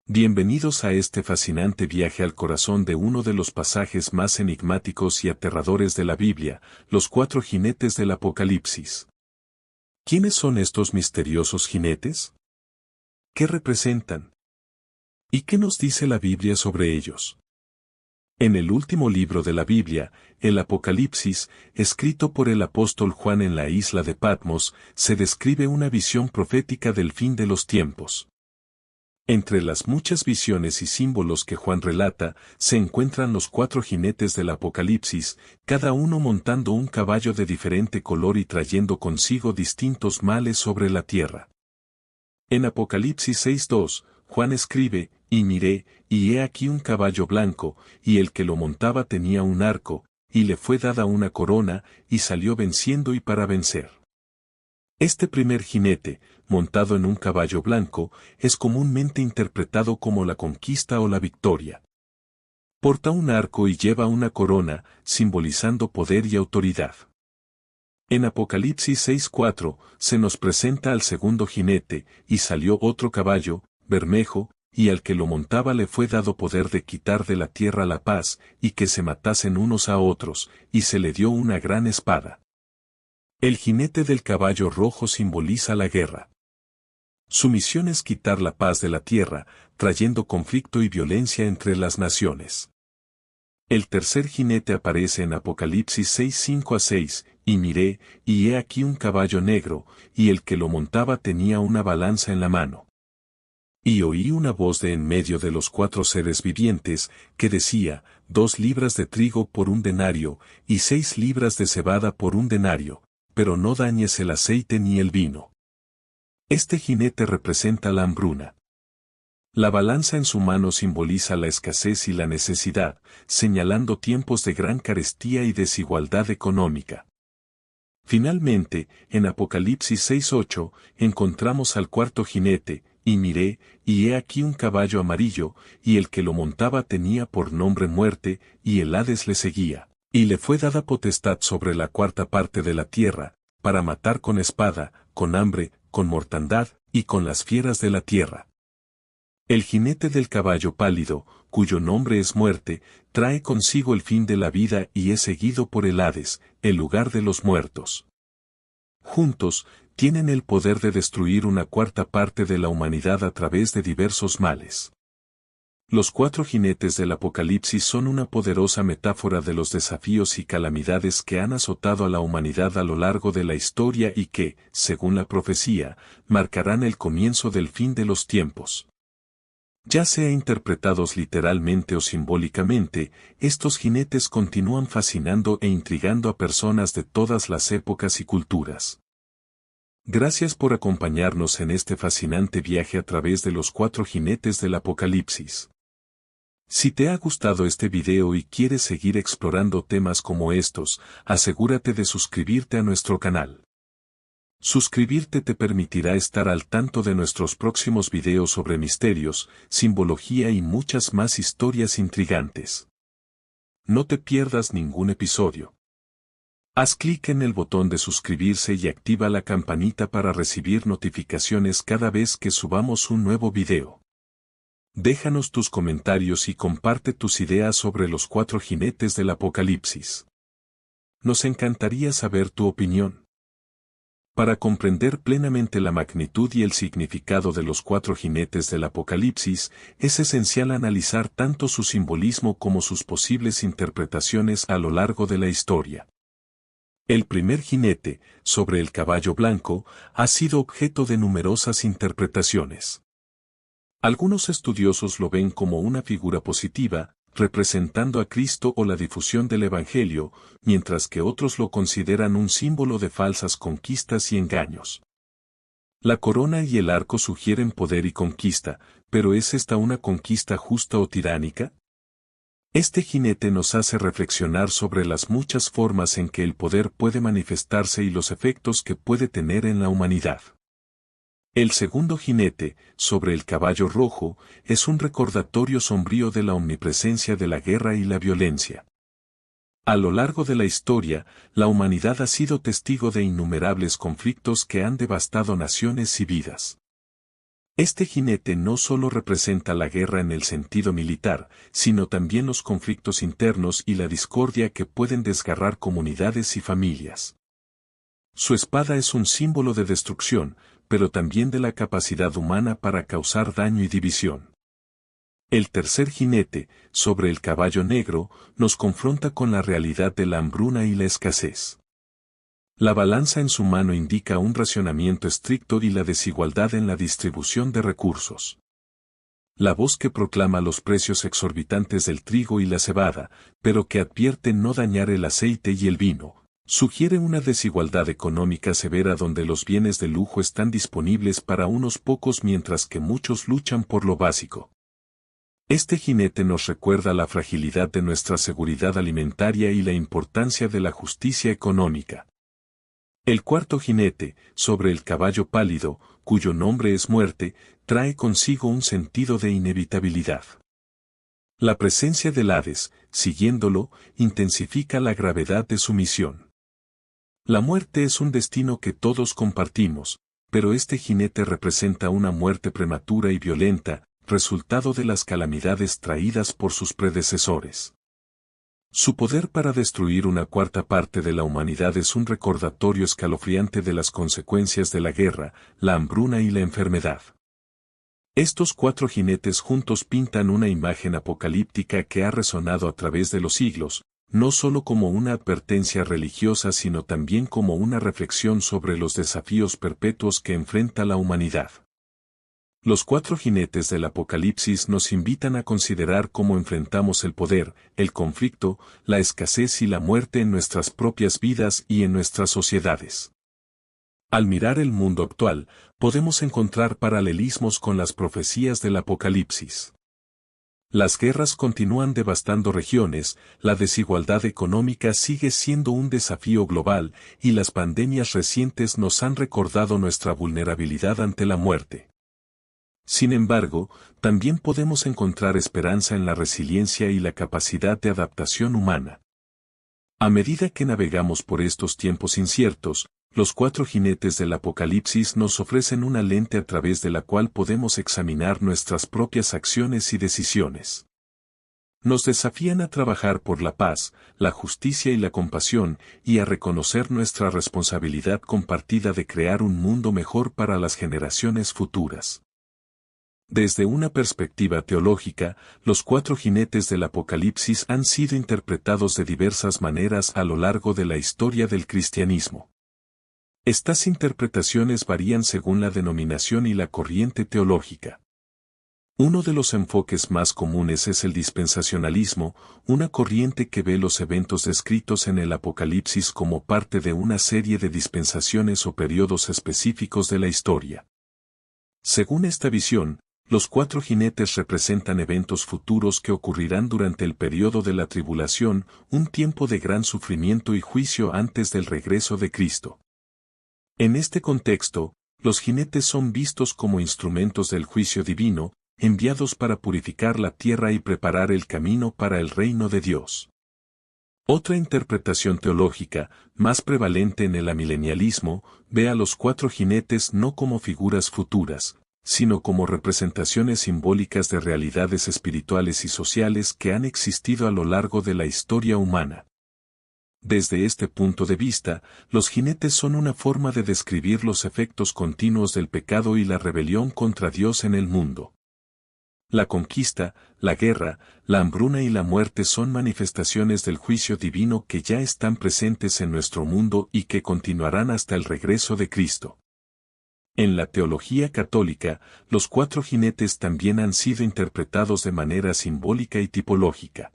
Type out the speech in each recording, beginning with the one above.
Bienvenidos a este fascinante viaje al corazón de uno de los pasajes más enigmáticos y aterradores de la Biblia, los 4 jinetes del Apocalipsis. ¿Quiénes son estos misteriosos jinetes? ¿Qué representan? ¿Y qué nos dice la Biblia sobre ellos? En el último libro de la Biblia, el Apocalipsis, escrito por el apóstol Juan en la isla de Patmos, se describe una visión profética del fin de los tiempos. Entre las muchas visiones y símbolos que Juan relata, se encuentran los 4 jinetes del Apocalipsis, cada uno montando un caballo de diferente color y trayendo consigo distintos males sobre la tierra. En Apocalipsis 6:2, Juan escribe, «Y miré, y he aquí un caballo blanco, y el que lo montaba tenía un arco, y le fue dada una corona, y salió venciendo y para vencer». Este primer jinete, montado en un caballo blanco, es comúnmente interpretado como la conquista o la victoria. Porta un arco y lleva una corona, simbolizando poder y autoridad. En Apocalipsis 6:4, se nos presenta al segundo jinete, y salió otro caballo, bermejo, y al que lo montaba le fue dado poder de quitar de la tierra la paz, y que se matasen unos a otros, y se le dio una gran espada. El jinete del caballo rojo simboliza la guerra. Su misión es quitar la paz de la tierra, trayendo conflicto y violencia entre las naciones. El tercer jinete aparece en Apocalipsis 6:5-6, «Y miré, y he aquí un caballo negro, y el que lo montaba tenía una balanza en la mano. Y oí una voz de en medio de los 4 seres vivientes, que decía, 2 libras de trigo por un denario, y 6 libras de cebada por un denario, pero no dañes el aceite ni el vino». Este jinete representa la hambruna. La balanza en su mano simboliza la escasez y la necesidad, señalando tiempos de gran carestía y desigualdad económica. Finalmente, en Apocalipsis 6:8, encontramos al cuarto jinete, «Y miré, y he aquí un caballo amarillo, y el que lo montaba tenía por nombre Muerte, y el Hades le seguía, y le fue dada potestad sobre la 4ª parte de la tierra, para matar con espada, con hambre, con mortandad, y con las fieras de la tierra». El jinete del caballo pálido, cuyo nombre es Muerte, trae consigo el fin de la vida y es seguido por el Hades, el lugar de los muertos. Juntos, tienen el poder de destruir una 4ª parte de la humanidad a través de diversos males. Los 4 jinetes del Apocalipsis son una poderosa metáfora de los desafíos y calamidades que han azotado a la humanidad a lo largo de la historia y que, según la profecía, marcarán el comienzo del fin de los tiempos. Ya sea interpretados literalmente o simbólicamente, estos jinetes continúan fascinando e intrigando a personas de todas las épocas y culturas. Gracias por acompañarnos en este fascinante viaje a través de los 4 jinetes del Apocalipsis. Si te ha gustado este video y quieres seguir explorando temas como estos, asegúrate de suscribirte a nuestro canal. Suscribirte te permitirá estar al tanto de nuestros próximos videos sobre misterios, simbología y muchas más historias intrigantes. No te pierdas ningún episodio. Haz clic en el botón de suscribirse y activa la campanita para recibir notificaciones cada vez que subamos un nuevo video. Déjanos tus comentarios y comparte tus ideas sobre los 4 jinetes del Apocalipsis. Nos encantaría saber tu opinión. Para comprender plenamente la magnitud y el significado de los 4 jinetes del Apocalipsis, es esencial analizar tanto su simbolismo como sus posibles interpretaciones a lo largo de la historia. El primer jinete, sobre el caballo blanco, ha sido objeto de numerosas interpretaciones. Algunos estudiosos lo ven como una figura positiva, representando a Cristo o la difusión del Evangelio, mientras que otros lo consideran un símbolo de falsas conquistas y engaños. La corona y el arco sugieren poder y conquista, pero ¿es esta una conquista justa o tiránica? Este jinete nos hace reflexionar sobre las muchas formas en que el poder puede manifestarse y los efectos que puede tener en la humanidad. El segundo jinete, sobre el caballo rojo, es un recordatorio sombrío de la omnipresencia de la guerra y la violencia. A lo largo de la historia, la humanidad ha sido testigo de innumerables conflictos que han devastado naciones y vidas. Este jinete no solo representa la guerra en el sentido militar, sino también los conflictos internos y la discordia que pueden desgarrar comunidades y familias. Su espada es un símbolo de destrucción, pero también de la capacidad humana para causar daño y división. El tercer jinete, sobre el caballo negro, nos confronta con la realidad de la hambruna y la escasez. La balanza en su mano indica un racionamiento estricto y la desigualdad en la distribución de recursos. La voz que proclama los precios exorbitantes del trigo y la cebada, pero que advierte no dañar el aceite y el vino, sugiere una desigualdad económica severa donde los bienes de lujo están disponibles para unos pocos mientras que muchos luchan por lo básico. Este jinete nos recuerda la fragilidad de nuestra seguridad alimentaria y la importancia de la justicia económica. El cuarto jinete, sobre el caballo pálido, cuyo nombre es muerte, trae consigo un sentido de inevitabilidad. La presencia del Hades, siguiéndolo, intensifica la gravedad de su misión. La muerte es un destino que todos compartimos, pero este jinete representa una muerte prematura y violenta, resultado de las calamidades traídas por sus predecesores. Su poder para destruir una cuarta parte de la humanidad es un recordatorio escalofriante de las consecuencias de la guerra, la hambruna y la enfermedad. Estos cuatro jinetes juntos pintan una imagen apocalíptica que ha resonado a través de los siglos, no solo como una advertencia religiosa sino también como una reflexión sobre los desafíos perpetuos que enfrenta la humanidad. Los cuatro jinetes del Apocalipsis nos invitan a considerar cómo enfrentamos el poder, el conflicto, la escasez y la muerte en nuestras propias vidas y en nuestras sociedades. Al mirar el mundo actual, podemos encontrar paralelismos con las profecías del Apocalipsis. Las guerras continúan devastando regiones, la desigualdad económica sigue siendo un desafío global y las pandemias recientes nos han recordado nuestra vulnerabilidad ante la muerte. Sin embargo, también podemos encontrar esperanza en la resiliencia y la capacidad de adaptación humana. A medida que navegamos por estos tiempos inciertos, los cuatro jinetes del Apocalipsis nos ofrecen una lente a través de la cual podemos examinar nuestras propias acciones y decisiones. Nos desafían a trabajar por la paz, la justicia y la compasión, y a reconocer nuestra responsabilidad compartida de crear un mundo mejor para las generaciones futuras. Desde una perspectiva teológica, los cuatro jinetes del Apocalipsis han sido interpretados de diversas maneras a lo largo de la historia del cristianismo. Estas interpretaciones varían según la denominación y la corriente teológica. Uno de los enfoques más comunes es el dispensacionalismo, una corriente que ve los eventos descritos en el Apocalipsis como parte de una serie de dispensaciones o periodos específicos de la historia. Según esta visión, los cuatro jinetes representan eventos futuros que ocurrirán durante el periodo de la tribulación, un tiempo de gran sufrimiento y juicio antes del regreso de Cristo. En este contexto, los jinetes son vistos como instrumentos del juicio divino, enviados para purificar la tierra y preparar el camino para el reino de Dios. Otra interpretación teológica, más prevalente en el amilenialismo, ve a los cuatro jinetes no como figuras futuras, sino como representaciones simbólicas de realidades espirituales y sociales que han existido a lo largo de la historia humana. Desde este punto de vista, los jinetes son una forma de describir los efectos continuos del pecado y la rebelión contra Dios en el mundo. La conquista, la guerra, la hambruna y la muerte son manifestaciones del juicio divino que ya están presentes en nuestro mundo y que continuarán hasta el regreso de Cristo. En la teología católica, los cuatro jinetes también han sido interpretados de manera simbólica y tipológica.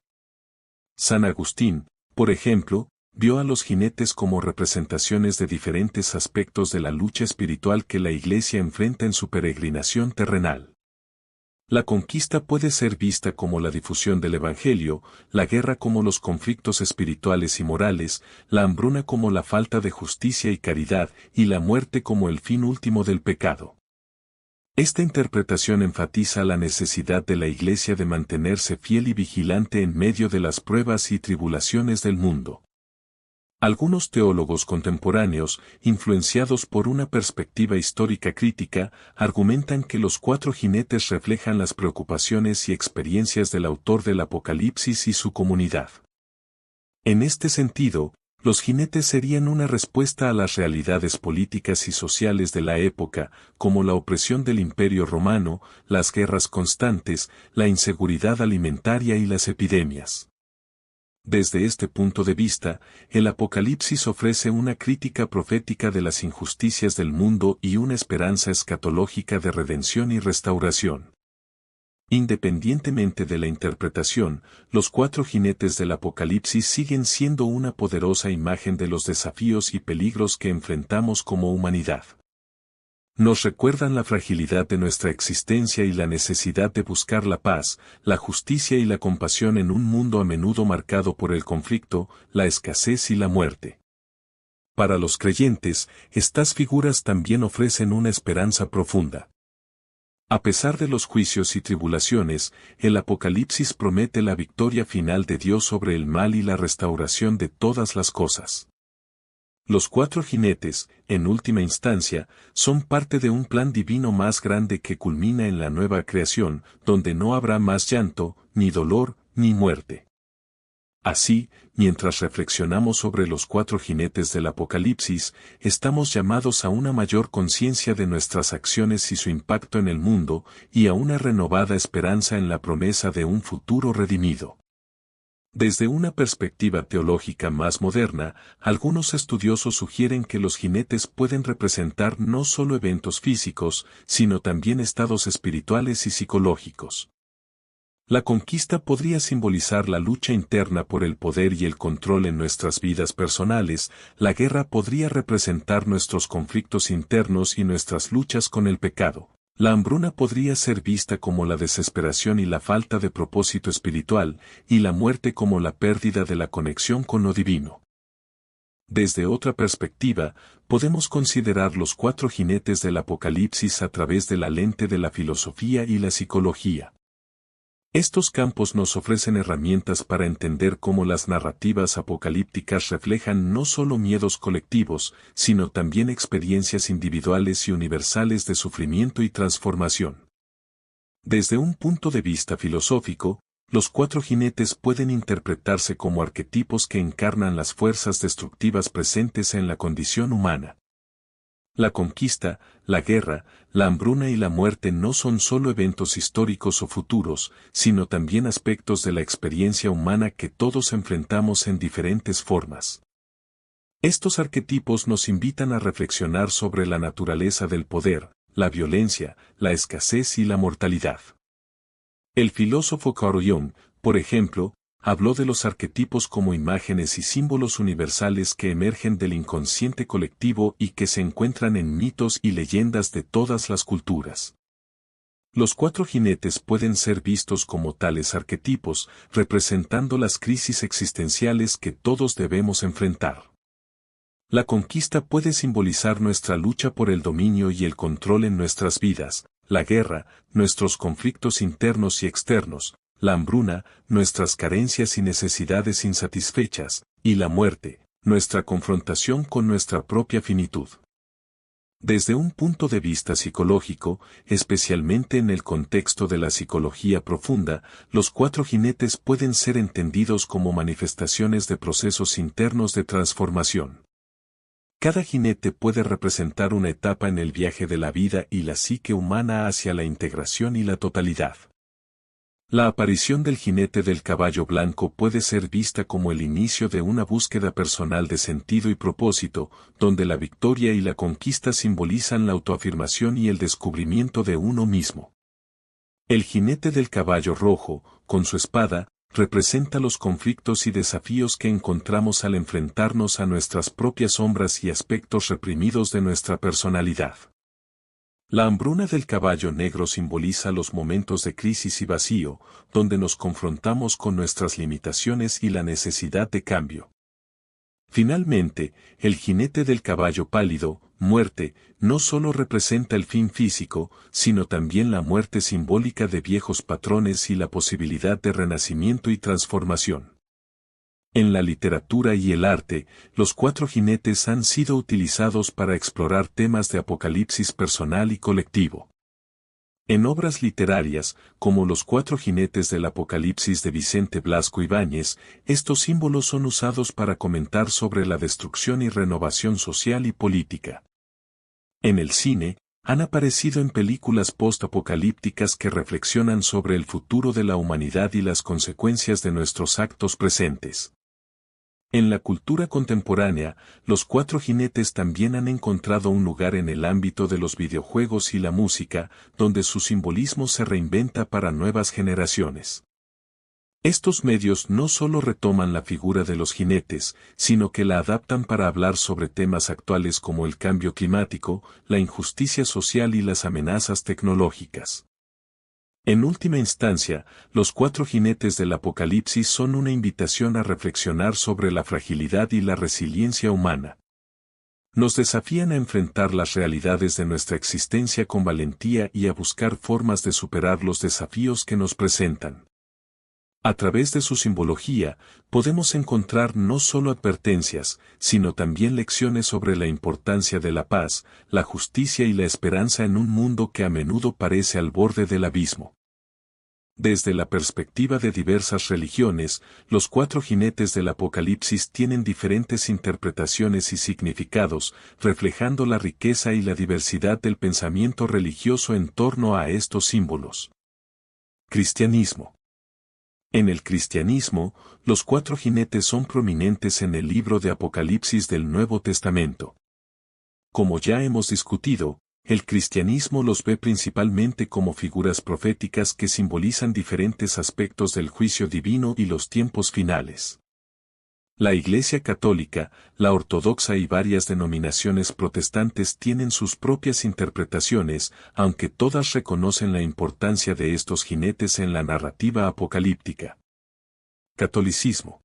San Agustín, por ejemplo, vio a los jinetes como representaciones de diferentes aspectos de la lucha espiritual que la Iglesia enfrenta en su peregrinación terrenal. La conquista puede ser vista como la difusión del Evangelio, la guerra como los conflictos espirituales y morales, la hambruna como la falta de justicia y caridad, y la muerte como el fin último del pecado. Esta interpretación enfatiza la necesidad de la Iglesia de mantenerse fiel y vigilante en medio de las pruebas y tribulaciones del mundo. Algunos teólogos contemporáneos, influenciados por una perspectiva histórica crítica, argumentan que los cuatro jinetes reflejan las preocupaciones y experiencias del autor del Apocalipsis y su comunidad. En este sentido, los jinetes serían una respuesta a las realidades políticas y sociales de la época, como la opresión del Imperio Romano, las guerras constantes, la inseguridad alimentaria y las epidemias. Desde este punto de vista, el Apocalipsis ofrece una crítica profética de las injusticias del mundo y una esperanza escatológica de redención y restauración. Independientemente de la interpretación, los cuatro jinetes del Apocalipsis siguen siendo una poderosa imagen de los desafíos y peligros que enfrentamos como humanidad. Nos recuerdan la fragilidad de nuestra existencia y la necesidad de buscar la paz, la justicia y la compasión en un mundo a menudo marcado por el conflicto, la escasez y la muerte. Para los creyentes, estas figuras también ofrecen una esperanza profunda. A pesar de los juicios y tribulaciones, el Apocalipsis promete la victoria final de Dios sobre el mal y la restauración de todas las cosas. Los cuatro jinetes, en última instancia, son parte de un plan divino más grande que culmina en la nueva creación, donde no habrá más llanto, ni dolor, ni muerte. Así, mientras reflexionamos sobre los cuatro jinetes del Apocalipsis, estamos llamados a una mayor conciencia de nuestras acciones y su impacto en el mundo, y a una renovada esperanza en la promesa de un futuro redimido. Desde una perspectiva teológica más moderna, algunos estudiosos sugieren que los jinetes pueden representar no solo eventos físicos, sino también estados espirituales y psicológicos. La conquista podría simbolizar la lucha interna por el poder y el control en nuestras vidas personales, la guerra podría representar nuestros conflictos internos y nuestras luchas con el pecado. La hambruna podría ser vista como la desesperación y la falta de propósito espiritual, y la muerte como la pérdida de la conexión con lo divino. Desde otra perspectiva, podemos considerar los cuatro jinetes del Apocalipsis a través de la lente de la filosofía y la psicología. Estos campos nos ofrecen herramientas para entender cómo las narrativas apocalípticas reflejan no solo miedos colectivos, sino también experiencias individuales y universales de sufrimiento y transformación. Desde un punto de vista filosófico, los cuatro jinetes pueden interpretarse como arquetipos que encarnan las fuerzas destructivas presentes en la condición humana. La conquista, la guerra, la hambruna y la muerte no son solo eventos históricos o futuros, sino también aspectos de la experiencia humana que todos enfrentamos en diferentes formas. Estos arquetipos nos invitan a reflexionar sobre la naturaleza del poder, la violencia, la escasez y la mortalidad. El filósofo Carl Jung, por ejemplo, habló de los arquetipos como imágenes y símbolos universales que emergen del inconsciente colectivo y que se encuentran en mitos y leyendas de todas las culturas. Los cuatro jinetes pueden ser vistos como tales arquetipos, representando las crisis existenciales que todos debemos enfrentar. La conquista puede simbolizar nuestra lucha por el dominio y el control en nuestras vidas, la guerra, nuestros conflictos internos y externos, la hambruna, nuestras carencias y necesidades insatisfechas, y la muerte, nuestra confrontación con nuestra propia finitud. Desde un punto de vista psicológico, especialmente en el contexto de la psicología profunda, los cuatro jinetes pueden ser entendidos como manifestaciones de procesos internos de transformación. Cada jinete puede representar una etapa en el viaje de la vida y la psique humana hacia la integración y la totalidad. La aparición del jinete del caballo blanco puede ser vista como el inicio de una búsqueda personal de sentido y propósito, donde la victoria y la conquista simbolizan la autoafirmación y el descubrimiento de uno mismo. El jinete del caballo rojo, con su espada, representa los conflictos y desafíos que encontramos al enfrentarnos a nuestras propias sombras y aspectos reprimidos de nuestra personalidad. La hambruna del caballo negro simboliza los momentos de crisis y vacío, donde nos confrontamos con nuestras limitaciones y la necesidad de cambio. Finalmente, el jinete del caballo pálido, muerte, no solo representa el fin físico, sino también la muerte simbólica de viejos patrones y la posibilidad de renacimiento y transformación. En la literatura y el arte, los cuatro jinetes han sido utilizados para explorar temas de apocalipsis personal y colectivo. En obras literarias, como Los cuatro jinetes del Apocalipsis de Vicente Blasco Ibáñez, estos símbolos son usados para comentar sobre la destrucción y renovación social y política. En el cine, han aparecido en películas post-apocalípticas que reflexionan sobre el futuro de la humanidad y las consecuencias de nuestros actos presentes. En la cultura contemporánea, los cuatro jinetes también han encontrado un lugar en el ámbito de los videojuegos y la música, donde su simbolismo se reinventa para nuevas generaciones. Estos medios no solo retoman la figura de los jinetes, sino que la adaptan para hablar sobre temas actuales como el cambio climático, la injusticia social y las amenazas tecnológicas. En última instancia, los cuatro jinetes del Apocalipsis son una invitación a reflexionar sobre la fragilidad y la resiliencia humana. Nos desafían a enfrentar las realidades de nuestra existencia con valentía y a buscar formas de superar los desafíos que nos presentan. A través de su simbología, podemos encontrar no solo advertencias, sino también lecciones sobre la importancia de la paz, la justicia y la esperanza en un mundo que a menudo parece al borde del abismo. Desde la perspectiva de diversas religiones, los cuatro jinetes del Apocalipsis tienen diferentes interpretaciones y significados, reflejando la riqueza y la diversidad del pensamiento religioso en torno a estos símbolos. Cristianismo. En el cristianismo, los cuatro jinetes son prominentes en el libro de Apocalipsis del Nuevo Testamento. Como ya hemos discutido, el cristianismo los ve principalmente como figuras proféticas que simbolizan diferentes aspectos del juicio divino y los tiempos finales. La Iglesia Católica, la Ortodoxa y varias denominaciones protestantes tienen sus propias interpretaciones, aunque todas reconocen la importancia de estos jinetes en la narrativa apocalíptica. Catolicismo.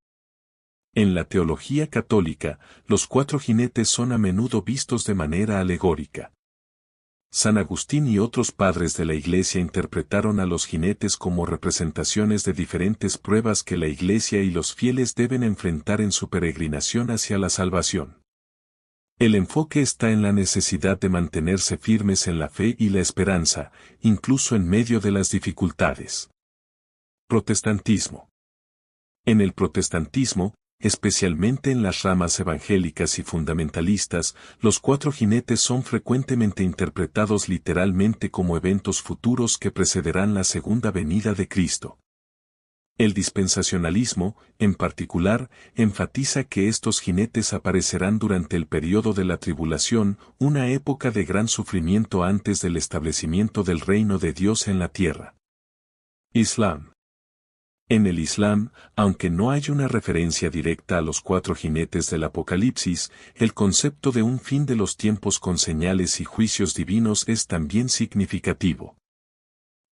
En la teología católica, los cuatro jinetes son a menudo vistos de manera alegórica. San Agustín y otros padres de la Iglesia interpretaron a los jinetes como representaciones de diferentes pruebas que la Iglesia y los fieles deben enfrentar en su peregrinación hacia la salvación. El enfoque está en la necesidad de mantenerse firmes en la fe y la esperanza, incluso en medio de las dificultades. Protestantismo. En el protestantismo, especialmente en las ramas evangélicas y fundamentalistas, los cuatro jinetes son frecuentemente interpretados literalmente como eventos futuros que precederán la segunda venida de Cristo. El dispensacionalismo, en particular, enfatiza que estos jinetes aparecerán durante el periodo de la tribulación, una época de gran sufrimiento antes del establecimiento del reino de Dios en la tierra. Islam. En el Islam, aunque no hay una referencia directa a los cuatro jinetes del Apocalipsis, el concepto de un fin de los tiempos con señales y juicios divinos es también significativo.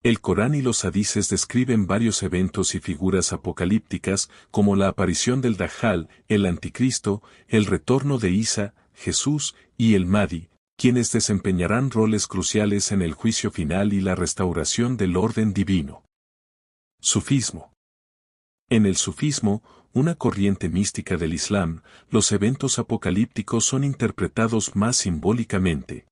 El Corán y los hadices describen varios eventos y figuras apocalípticas, como la aparición del Dajjal, el Anticristo, el retorno de Isa, Jesús, y el Mahdi, quienes desempeñarán roles cruciales en el juicio final y la restauración del orden divino. Sufismo. En el sufismo, una corriente mística del Islam, los eventos apocalípticos son interpretados más simbólicamente.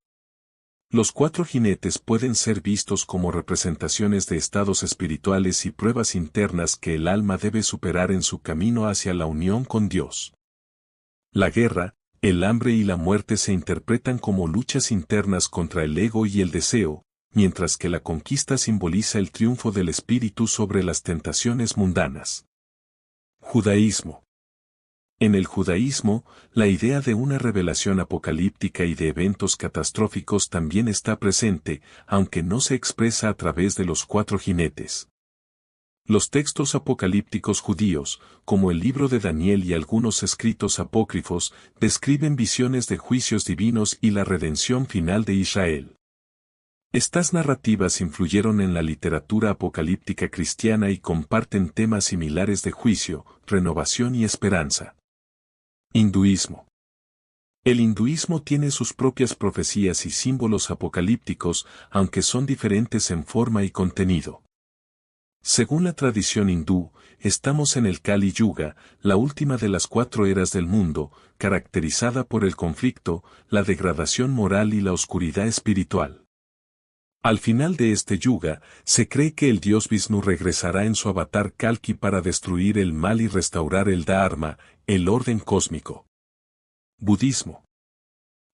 Los cuatro jinetes pueden ser vistos como representaciones de estados espirituales y pruebas internas que el alma debe superar en su camino hacia la unión con Dios. La guerra, el hambre y la muerte se interpretan como luchas internas contra el ego y el deseo, mientras que la conquista simboliza el triunfo del espíritu sobre las tentaciones mundanas. Judaísmo. En el judaísmo, la idea de una revelación apocalíptica y de eventos catastróficos también está presente, aunque no se expresa a través de los cuatro jinetes. Los textos apocalípticos judíos, como el libro de Daniel y algunos escritos apócrifos, describen visiones de juicios divinos y la redención final de Israel. Estas narrativas influyeron en la literatura apocalíptica cristiana y comparten temas similares de juicio, renovación y esperanza. Hinduismo. El hinduismo tiene sus propias profecías y símbolos apocalípticos, aunque son diferentes en forma y contenido. Según la tradición hindú, estamos en el Kali Yuga, la última de las 4 eras del mundo, caracterizada por el conflicto, la degradación moral y la oscuridad espiritual. Al final de este yuga, se cree que el dios Vishnu regresará en su avatar Kalki para destruir el mal y restaurar el Dharma, el orden cósmico. Budismo.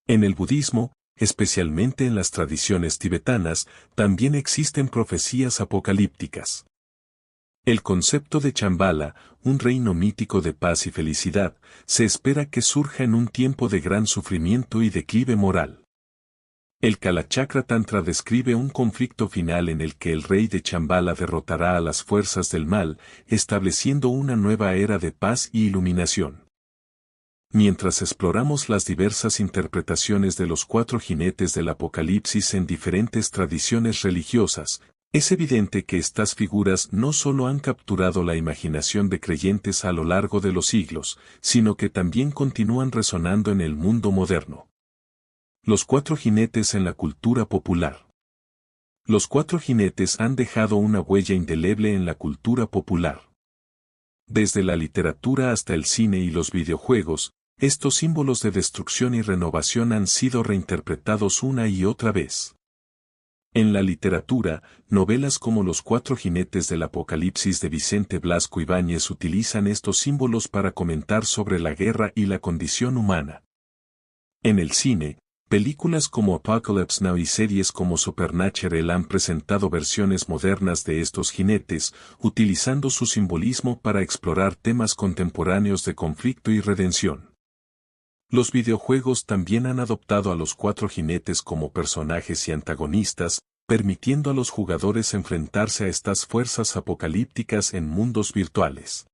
En el budismo, especialmente en las tradiciones tibetanas, también existen profecías apocalípticas. El concepto de Shambhala, un reino mítico de paz y felicidad, se espera que surja en un tiempo de gran sufrimiento y declive moral. El Kalachakra Tantra describe un conflicto final en el que el rey de Shambhala derrotará a las fuerzas del mal, estableciendo una nueva era de paz y iluminación. Mientras exploramos las diversas interpretaciones de los 4 jinetes del Apocalipsis en diferentes tradiciones religiosas, es evidente que estas figuras no solo han capturado la imaginación de creyentes a lo largo de los siglos, sino que también continúan resonando en el mundo moderno. Los 4 jinetes en la cultura popular. Los 4 jinetes han dejado una huella indeleble en la cultura popular. Desde la literatura hasta el cine y los videojuegos, estos símbolos de destrucción y renovación han sido reinterpretados una y otra vez. En la literatura, novelas como Los 4 jinetes del Apocalipsis de Vicente Blasco Ibáñez utilizan estos símbolos para comentar sobre la guerra y la condición humana. En el cine, películas como Apocalypse Now y series como Supernatural han presentado versiones modernas de estos jinetes, utilizando su simbolismo para explorar temas contemporáneos de conflicto y redención. Los videojuegos también han adoptado a los 4 jinetes como personajes y antagonistas, permitiendo a los jugadores enfrentarse a estas fuerzas apocalípticas en mundos virtuales.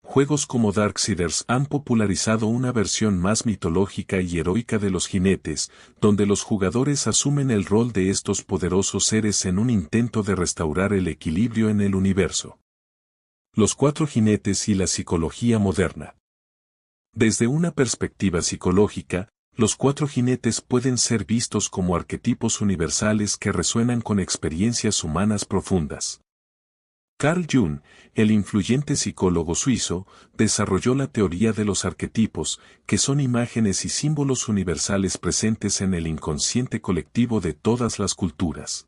Juegos como Darksiders han popularizado una versión más mitológica y heroica de los jinetes, donde los jugadores asumen el rol de estos poderosos seres en un intento de restaurar el equilibrio en el universo. Los 4 jinetes y la psicología moderna. Desde una perspectiva psicológica, los 4 jinetes pueden ser vistos como arquetipos universales que resuenan con experiencias humanas profundas. Carl Jung, el influyente psicólogo suizo, desarrolló la teoría de los arquetipos, que son imágenes y símbolos universales presentes en el inconsciente colectivo de todas las culturas.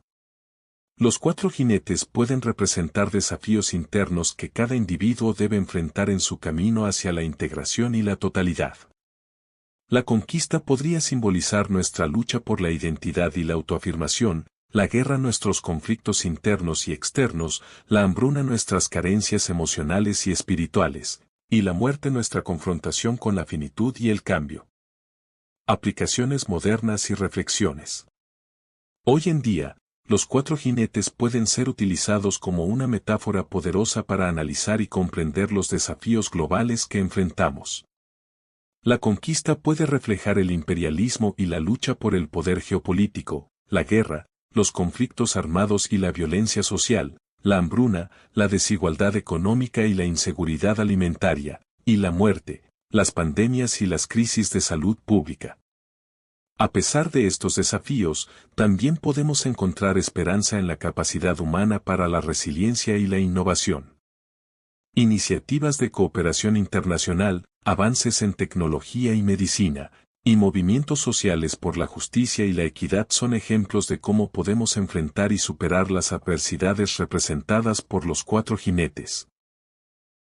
Los 4 jinetes pueden representar desafíos internos que cada individuo debe enfrentar en su camino hacia la integración y la totalidad. La conquista podría simbolizar nuestra lucha por la identidad y la autoafirmación, la guerra nuestros conflictos internos y externos, la hambruna nuestras carencias emocionales y espirituales, y la muerte nuestra confrontación con la finitud y el cambio. Aplicaciones modernas y reflexiones. Hoy en día, los 4 jinetes pueden ser utilizados como una metáfora poderosa para analizar y comprender los desafíos globales que enfrentamos. La conquista puede reflejar el imperialismo y la lucha por el poder geopolítico, la guerra, los conflictos armados y la violencia social, la hambruna, la desigualdad económica y la inseguridad alimentaria, y la muerte, las pandemias y las crisis de salud pública. A pesar de estos desafíos, también podemos encontrar esperanza en la capacidad humana para la resiliencia y la innovación. Iniciativas de cooperación internacional, avances en tecnología y medicina, y movimientos sociales por la justicia y la equidad son ejemplos de cómo podemos enfrentar y superar las adversidades representadas por los 4 jinetes.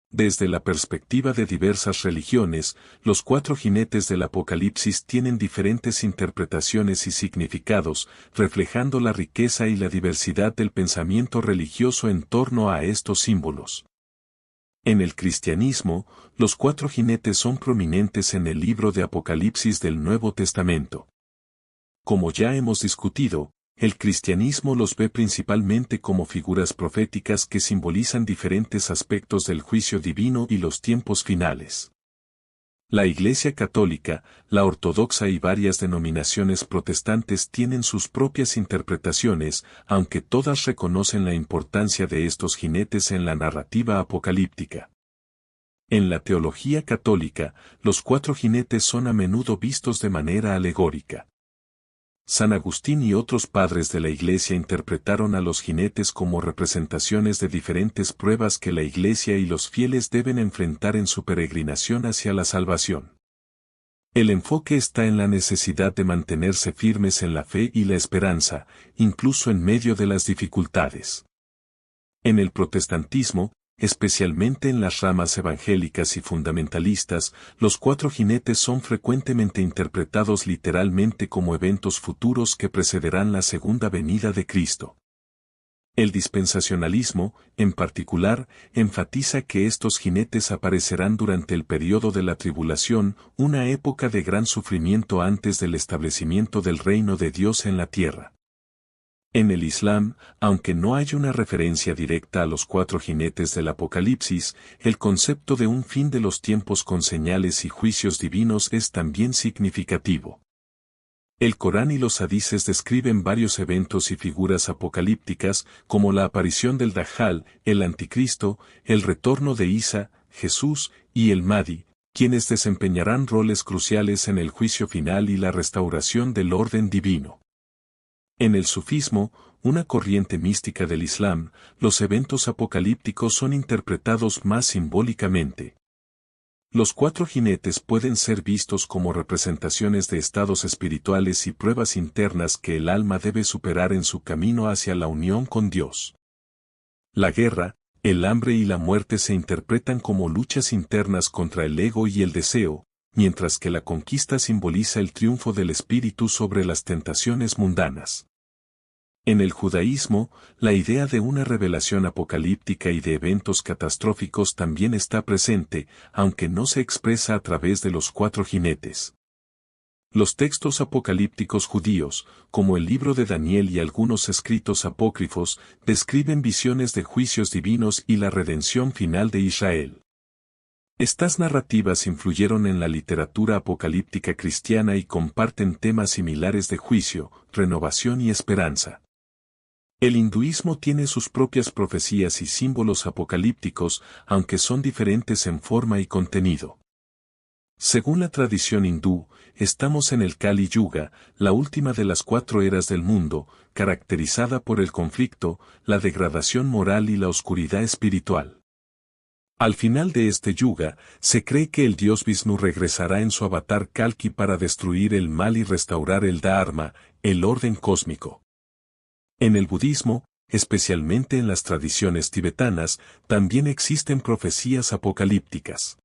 Desde la perspectiva de diversas religiones, los 4 jinetes del Apocalipsis tienen diferentes interpretaciones y significados, reflejando la riqueza y la diversidad del pensamiento religioso en torno a estos símbolos. En el cristianismo, los 4 jinetes son prominentes en el libro de Apocalipsis del Nuevo Testamento. Como ya hemos discutido, el cristianismo los ve principalmente como figuras proféticas que simbolizan diferentes aspectos del juicio divino y los tiempos finales. La Iglesia Católica, la Ortodoxa y varias denominaciones protestantes tienen sus propias interpretaciones, aunque todas reconocen la importancia de estos jinetes en la narrativa apocalíptica. En la teología católica, los 4 jinetes son a menudo vistos de manera alegórica. San Agustín y otros padres de la Iglesia interpretaron a los jinetes como representaciones de diferentes pruebas que la Iglesia y los fieles deben enfrentar en su peregrinación hacia la salvación. El enfoque está en la necesidad de mantenerse firmes en la fe y la esperanza, incluso en medio de las dificultades. En el protestantismo, especialmente en las ramas evangélicas y fundamentalistas, los 4 jinetes son frecuentemente interpretados literalmente como eventos futuros que precederán la segunda venida de Cristo. El dispensacionalismo, en particular, enfatiza que estos jinetes aparecerán durante el periodo de la tribulación, una época de gran sufrimiento antes del establecimiento del reino de Dios en la tierra. En el Islam, aunque no hay una referencia directa a los 4 jinetes del Apocalipsis, el concepto de un fin de los tiempos con señales y juicios divinos es también significativo. El Corán y los hadices describen varios eventos y figuras apocalípticas, como la aparición del Dajjal, el Anticristo, el retorno de Isa, Jesús y el Mahdi, quienes desempeñarán roles cruciales en el juicio final y la restauración del orden divino. En el sufismo, una corriente mística del Islam, los eventos apocalípticos son interpretados más simbólicamente. Los 4 jinetes pueden ser vistos como representaciones de estados espirituales y pruebas internas que el alma debe superar en su camino hacia la unión con Dios. La guerra, el hambre y la muerte se interpretan como luchas internas contra el ego y el deseo, mientras que la conquista simboliza el triunfo del espíritu sobre las tentaciones mundanas. En el judaísmo, la idea de una revelación apocalíptica y de eventos catastróficos también está presente, aunque no se expresa a través de los 4 jinetes. Los textos apocalípticos judíos, como el libro de Daniel y algunos escritos apócrifos, describen visiones de juicios divinos y la redención final de Israel. Estas narrativas influyeron en la literatura apocalíptica cristiana y comparten temas similares de juicio, renovación y esperanza. El hinduismo tiene sus propias profecías y símbolos apocalípticos, aunque son diferentes en forma y contenido. Según la tradición hindú, estamos en el Kali Yuga, la última de las 4 eras del mundo, caracterizada por el conflicto, la degradación moral y la oscuridad espiritual. Al final de este yuga, se cree que el dios Vishnu regresará en su avatar Kalki para destruir el mal y restaurar el Dharma, el orden cósmico. En el budismo, especialmente en las tradiciones tibetanas, también existen profecías apocalípticas.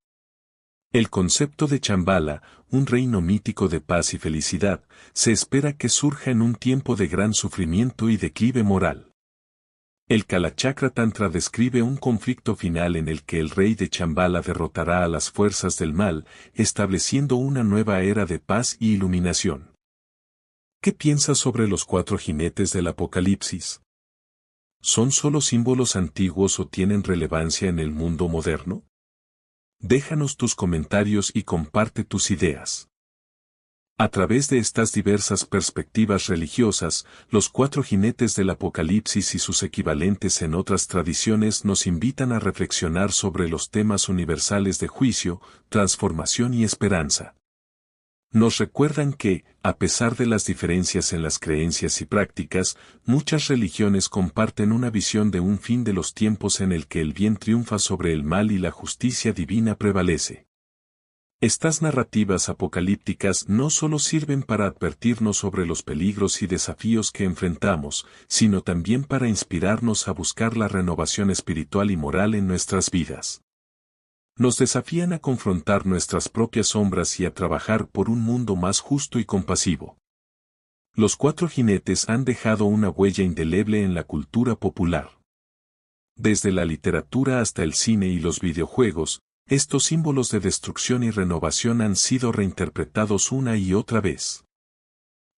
El concepto de Shambhala, un reino mítico de paz y felicidad, se espera que surja en un tiempo de gran sufrimiento y declive moral. El Kalachakra Tantra describe un conflicto final en el que el rey de Shambhala derrotará a las fuerzas del mal, estableciendo una nueva era de paz y iluminación. ¿Qué piensas sobre los 4 jinetes del Apocalipsis? ¿Son solo símbolos antiguos o tienen relevancia en el mundo moderno? Déjanos tus comentarios y comparte tus ideas. A través de estas diversas perspectivas religiosas, los 4 jinetes del Apocalipsis y sus equivalentes en otras tradiciones nos invitan a reflexionar sobre los temas universales de juicio, transformación y esperanza. Nos recuerdan que, a pesar de las diferencias en las creencias y prácticas, muchas religiones comparten una visión de un fin de los tiempos en el que el bien triunfa sobre el mal y la justicia divina prevalece. Estas narrativas apocalípticas no solo sirven para advertirnos sobre los peligros y desafíos que enfrentamos, sino también para inspirarnos a buscar la renovación espiritual y moral en nuestras vidas. Nos desafían a confrontar nuestras propias sombras y a trabajar por un mundo más justo y compasivo. Los 4 jinetes han dejado una huella indeleble en la cultura popular. Desde la literatura hasta el cine y los videojuegos, estos símbolos de destrucción y renovación han sido reinterpretados una y otra vez.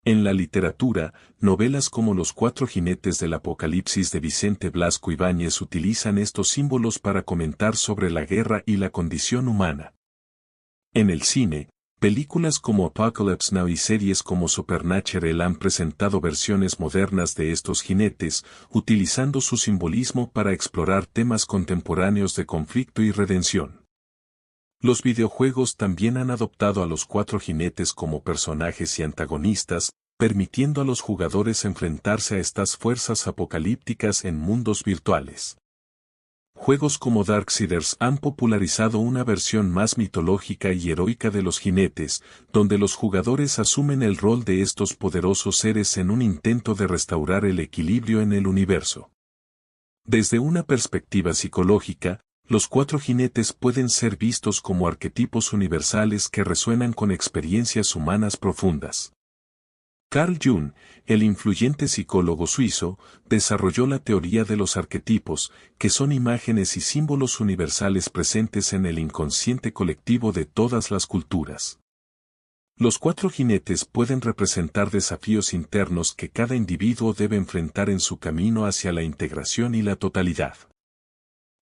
En la literatura, novelas como Los 4 jinetes del Apocalipsis de Vicente Blasco Ibáñez utilizan estos símbolos para comentar sobre la guerra y la condición humana. En el cine, películas como Apocalypse Now y series como Supernatural han presentado versiones modernas de estos jinetes, utilizando su simbolismo para explorar temas contemporáneos de conflicto y redención. Los videojuegos también han adoptado a los 4 jinetes como personajes y antagonistas, permitiendo a los jugadores enfrentarse a estas fuerzas apocalípticas en mundos virtuales. Juegos como Darksiders han popularizado una versión más mitológica y heroica de los jinetes, donde los jugadores asumen el rol de estos poderosos seres en un intento de restaurar el equilibrio en el universo. Desde una perspectiva psicológica, los cuatro jinetes pueden ser vistos como arquetipos universales que resuenan con experiencias humanas profundas. Carl Jung, el influyente psicólogo suizo, desarrolló la teoría de los arquetipos, que son imágenes y símbolos universales presentes en el inconsciente colectivo de todas las culturas. Los cuatro jinetes pueden representar desafíos internos que cada individuo debe enfrentar en su camino hacia la integración y la totalidad.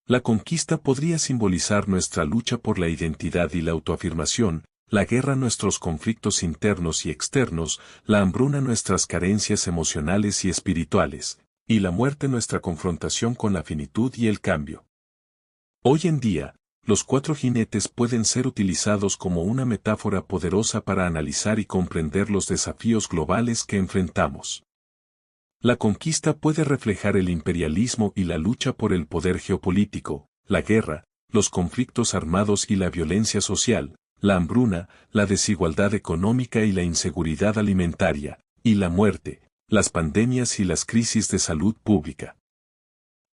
La conquista podría simbolizar nuestra lucha por la identidad y la autoafirmación, la guerra nuestros conflictos internos y externos, la hambruna nuestras carencias emocionales y espirituales, y la muerte nuestra confrontación con la finitud y el cambio. Hoy en día, los cuatro jinetes pueden ser utilizados como una metáfora poderosa para analizar y comprender los desafíos globales que enfrentamos. La conquista puede reflejar el imperialismo y la lucha por el poder geopolítico, la guerra, los conflictos armados y la violencia social, la hambruna, la desigualdad económica y la inseguridad alimentaria, y la muerte, las pandemias y las crisis de salud pública.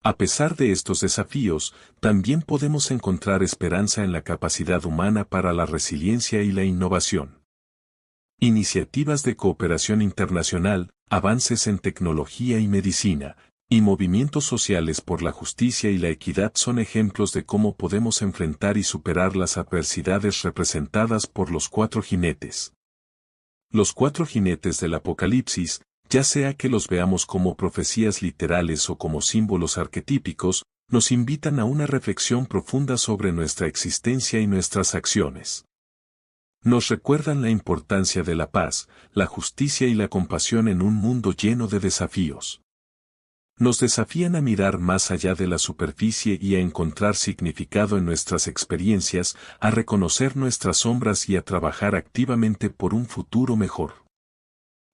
A pesar de estos desafíos, también podemos encontrar esperanza en la capacidad humana para la resiliencia y la innovación. Iniciativas de cooperación internacional, avances en tecnología y medicina, y movimientos sociales por la justicia y la equidad son ejemplos de cómo podemos enfrentar y superar las adversidades representadas por los cuatro jinetes. Los cuatro jinetes del Apocalipsis, ya sea que los veamos como profecías literales o como símbolos arquetípicos, nos invitan a una reflexión profunda sobre nuestra existencia y nuestras acciones. Nos recuerdan la importancia de la paz, la justicia y la compasión en un mundo lleno de desafíos. Nos desafían a mirar más allá de la superficie y a encontrar significado en nuestras experiencias, a reconocer nuestras sombras y a trabajar activamente por un futuro mejor.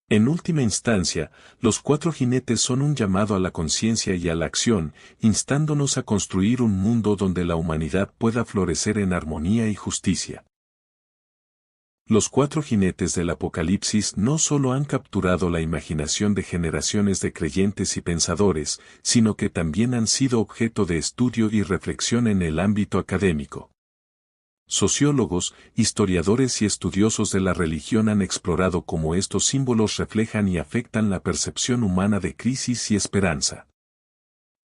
En última instancia, los cuatro jinetes son un llamado a la conciencia y a la acción, instándonos a construir un mundo donde la humanidad pueda florecer en armonía y justicia. Los cuatro jinetes del Apocalipsis no solo han capturado la imaginación de generaciones de creyentes y pensadores, sino que también han sido objeto de estudio y reflexión en el ámbito académico. Sociólogos, historiadores y estudiosos de la religión han explorado cómo estos símbolos reflejan y afectan la percepción humana de crisis y esperanza.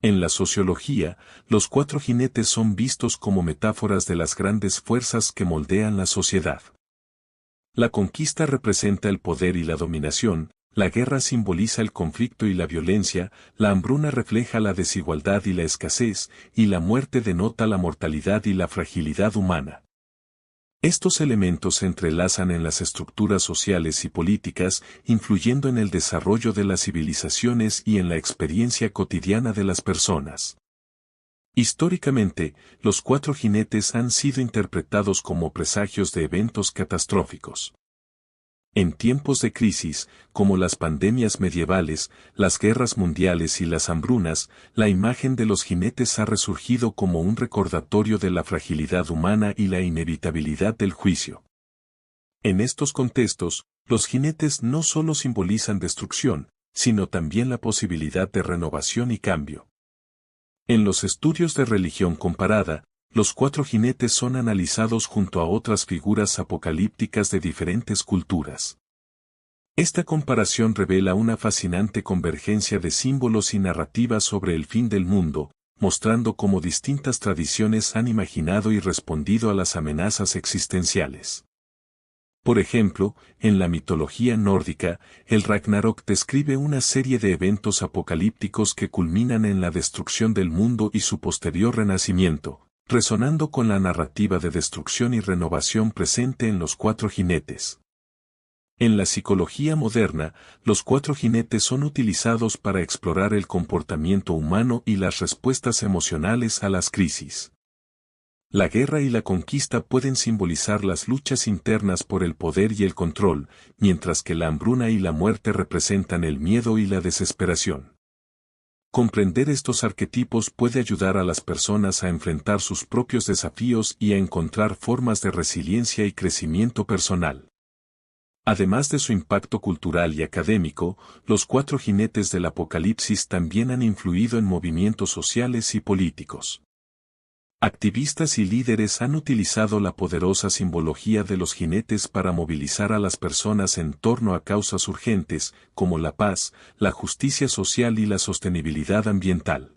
En la sociología, los cuatro jinetes son vistos como metáforas de las grandes fuerzas que moldean la sociedad. La conquista representa el poder y la dominación, la guerra simboliza el conflicto y la violencia, la hambruna refleja la desigualdad y la escasez, y la muerte denota la mortalidad y la fragilidad humana. Estos elementos se entrelazan en las estructuras sociales y políticas, influyendo en el desarrollo de las civilizaciones y en la experiencia cotidiana de las personas. Históricamente, los cuatro jinetes han sido interpretados como presagios de eventos catastróficos. En tiempos de crisis, como las pandemias medievales, las guerras mundiales y las hambrunas, la imagen de los jinetes ha resurgido como un recordatorio de la fragilidad humana y la inevitabilidad del juicio. En estos contextos, los jinetes no solo simbolizan destrucción, sino también la posibilidad de renovación y cambio. En los estudios de religión comparada, los cuatro jinetes son analizados junto a otras figuras apocalípticas de diferentes culturas. Esta comparación revela una fascinante convergencia de símbolos y narrativas sobre el fin del mundo, mostrando cómo distintas tradiciones han imaginado y respondido a las amenazas existenciales. Por ejemplo, en la mitología nórdica, el Ragnarok describe una serie de eventos apocalípticos que culminan en la destrucción del mundo y su posterior renacimiento, resonando con la narrativa de destrucción y renovación presente en los cuatro jinetes. En la psicología moderna, los cuatro jinetes son utilizados para explorar el comportamiento humano y las respuestas emocionales a las crisis. La guerra y la conquista pueden simbolizar las luchas internas por el poder y el control, mientras que la hambruna y la muerte representan el miedo y la desesperación. Comprender estos arquetipos puede ayudar a las personas a enfrentar sus propios desafíos y a encontrar formas de resiliencia y crecimiento personal. Además de su impacto cultural y académico, los cuatro jinetes del Apocalipsis también han influido en movimientos sociales y políticos. Activistas y líderes han utilizado la poderosa simbología de los jinetes para movilizar a las personas en torno a causas urgentes, como la paz, la justicia social y la sostenibilidad ambiental.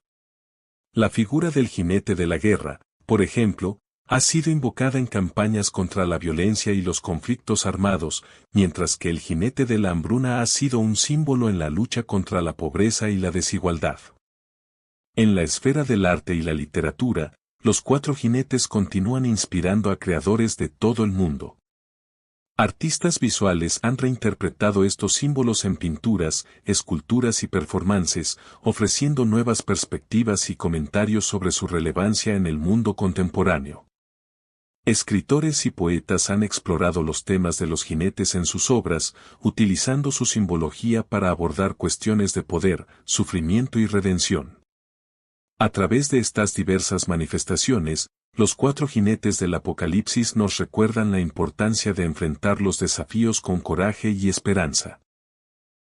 La figura del jinete de la guerra, por ejemplo, ha sido invocada en campañas contra la violencia y los conflictos armados, mientras que el jinete de la hambruna ha sido un símbolo en la lucha contra la pobreza y la desigualdad. En la esfera del arte y la literatura, los cuatro jinetes continúan inspirando a creadores de todo el mundo. Artistas visuales han reinterpretado estos símbolos en pinturas, esculturas y performances, ofreciendo nuevas perspectivas y comentarios sobre su relevancia en el mundo contemporáneo. Escritores y poetas han explorado los temas de los jinetes en sus obras, utilizando su simbología para abordar cuestiones de poder, sufrimiento y redención. A través de estas diversas manifestaciones, los cuatro jinetes del Apocalipsis nos recuerdan la importancia de enfrentar los desafíos con coraje y esperanza.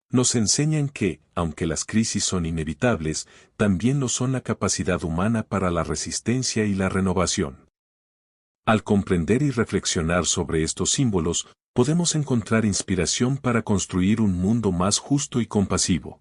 Nos enseñan que, aunque las crisis son inevitables, también lo son la capacidad humana para la resistencia y la renovación. Al comprender y reflexionar sobre estos símbolos, podemos encontrar inspiración para construir un mundo más justo y compasivo.